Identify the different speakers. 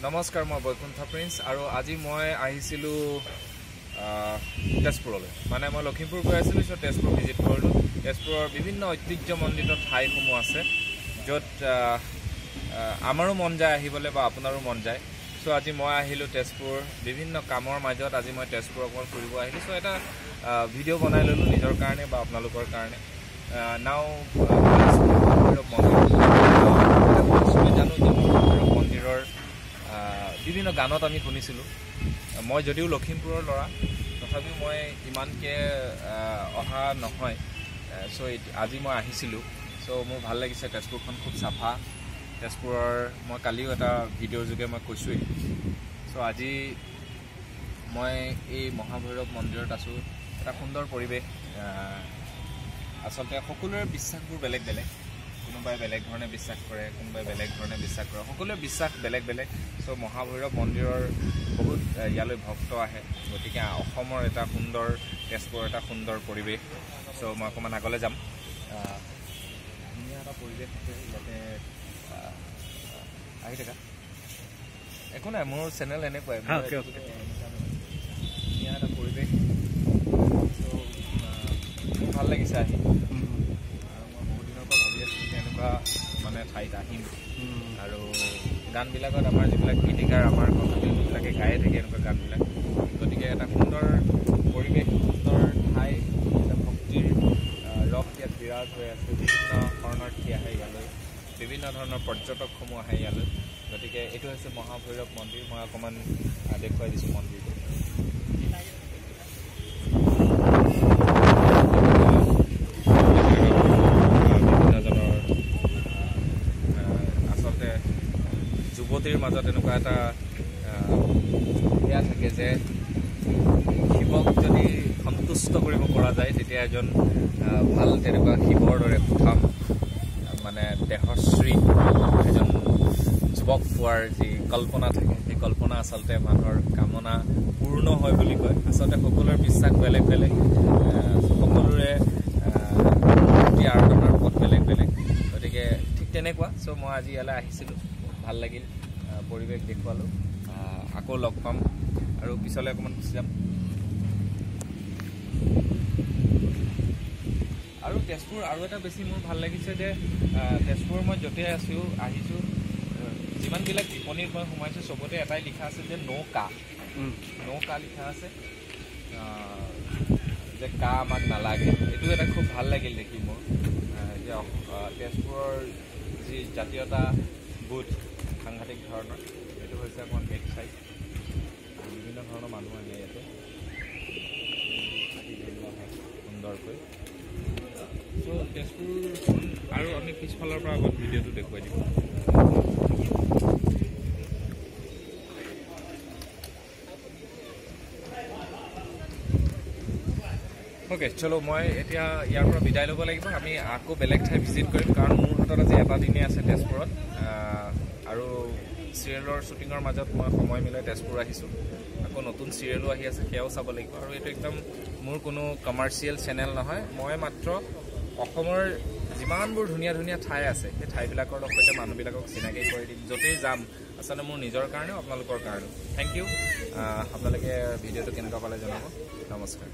Speaker 1: নমস্কাৰ, মই বৈকুণ্ঠ প্ৰিন্স আৰু আজি মই আহিছিলো তেজপুৰলৈ। মানে মই লখিমপুৰ গৈ আছিলো, সো তেজপুৰ ভিজিট কৰিলো। তেজপুৰৰ বিভিন্ন ঐতিহ্যমণ্ডিত ঠাইসমূহ আছে য'ত আমাৰো মন যায় আহিবলৈ বা আপোনাৰো মন যায়। সো আজি মই আহিলো তেজপুৰ, বিভিন্ন কামৰ মাজত আজি মই তেজপুৰ অকণমান ফুৰিব আহিলো। সো এটা ভিডিঅ' বনাই ল'লো নিজৰ কাৰণে বা আপোনালোকৰ কাৰণে। নাও মন্দিৰৰ বিভিন্ন গানত আমি শুনিছিলোঁ। মই যদিও লখিমপুৰৰ ল'ৰা, তথাপিও মই ইমানকৈ অহা নহয়। চ' আজি মই আহিছিলোঁ। চ' মোৰ ভাল লাগিছে, তেজপুৰখন খুব চাফা। তেজপুৰৰ মই কালিও এটা ভিডিঅ'ৰ যোগে মই কৈছোঁৱেই। চ' আজি মই এই মহাভৈৰৱ মন্দিৰত আছোঁ। এটা সুন্দৰ পৰিৱেশ। আচলতে সকলোৰে বিশ্বাসবোৰ বেলেগ বেলেগ। কোনোবাই বেলেগ ধৰণে বিশ্বাস কৰে, কোনোবাই বেলেগ ধৰণে বিশ্বাস কৰে। সকলোৰে বিশ্বাস বেলেগ বেলেগ। চ' মহাভৈৰৱ মন্দিৰৰ বহুত ইয়ালৈ ভক্ত আহে। গতিকে অসমৰ এটা সুন্দৰ, তেজপুৰৰ এটা সুন্দৰ পৰিৱেশ। চ' মই অকণমান আগলৈ যাম। ধুনীয়া এটা পৰিৱেশ আছে ইয়াতে। আহি থাকা, একো নাই, মোৰ চেনেল এনেকুৱাই। ধুনীয়া এটা পৰিৱেশ। চ' মোৰ ভাল লাগিছে আহি। এনেকুৱা মানে ঠাইত আহিম আৰু গানবিলাকত আমাৰ যিবিলাক গীতিকাৰ, আমাৰ কণ্ঠশিল্পীবিলাকে গায়ে থাকে এনেকুৱা গানবিলাক। গতিকে এটা সুন্দৰ পৰিৱেশ, সুন্দৰ ঠাই, এটা ভক্তিৰ ৰস ইয়াত বিৰাজ হৈ আছে। বিভিন্ন শৰণাৰ্থী আহে ইয়ালৈ, বিভিন্ন ধৰণৰ পৰ্যটকসমূহ আহে ইয়ালৈ। গতিকে এইটো হৈছে মহাভৈৰৱ মন্দিৰ। মই অকণমান দেখুৱাই দিছোঁ মন্দিৰটো। যুৱতীৰ মাজত এনেকুৱা এটা এয়া থাকে যে শিৱক যদি সন্তুষ্ট কৰিব পৰা যায়, তেতিয়া এজন ভাল তেনেকুৱা শিৱৰ দৰে সুঠাম মানে দেহশ্ৰী এজন যুৱক পোৱাৰ যি কল্পনা থাকে, সেই কল্পনা আচলতে মানুহৰ কামনা পূৰ্ণ হয় বুলি কয়। আচলতে সকলোৰে বিশ্বাস বেলেগ বেলেগ, সকলোৰে আৰাধনাৰ পথ বেলেগ বেলেগ। গতিকে ঠিক তেনেকুৱা। চ' মই আজি ইয়ালৈ আহিছিলোঁ, ভাল লাগিল, পৰিৱেশ দেখুৱালোঁ। আকৌ লগ পাম আৰু পিছলৈ অকণমান গুচি যাম। আৰু তেজপুৰ আৰু এটা বেছি মোৰ ভাল লাগিছে যে তেজপুৰ মই য'তেই আহিছোঁ, যিমানবিলাক টিপনীত মই সোমাইছোঁ, চবতে এটাই লিখা আছে যে নৌকা লিখা আছে, যে কা আমাক নালাগে। এইটো এটা খুব ভাল লাগিল দেখি মোৰ, যে তেজপুৰৰ যি জাতীয়তা বোধ সাংঘাতিক ধৰণৰ। এইটো হৈছে অকণমান বেক চাইড, বিভিন্ন ধৰণৰ মানুহ আহে ইয়াতে সুন্দৰকৈ। চ' তেজপুৰখন আৰু আমি পিছফালৰ পৰা আগত ভিডিঅ'টো দেখুৱাই দিম। অ'কে, চলো, মই এতিয়া ইয়াৰ পৰা বিদায় ল'ব লাগিব। আমি আকৌ বেলেগ ঠাই ভিজিট কৰিম, কাৰণ মোৰ হাতত আজি এটা দিনেই আছে তেজপুৰত। আৰু চিৰিয়েলৰ শ্বুটিঙৰ মাজত মই সময় মিলাই তেজপুৰ আহিছোঁ। আকৌ নতুন চিৰিয়েলো আহি আছে, সেয়াও চাব লাগিব। আৰু এইটো একদম মোৰ কোনো কমাৰ্চিয়েল চেনেল নহয়। মই মাত্ৰ অসমৰ যিমানবোৰ ধুনীয়া ধুনীয়া ঠাই আছে, সেই ঠাইবিলাকৰ সৈতে মানুহবিলাকক চিনাকি কৰি দিম। য'তেই যাম আচলতে মোৰ নিজৰ কাৰণেও আপোনালোকৰ কাৰণেও। Thank you. আপোনালোকে ভিডিঅ'টো কেনেকুৱা পালে জনাব। নমস্কাৰ।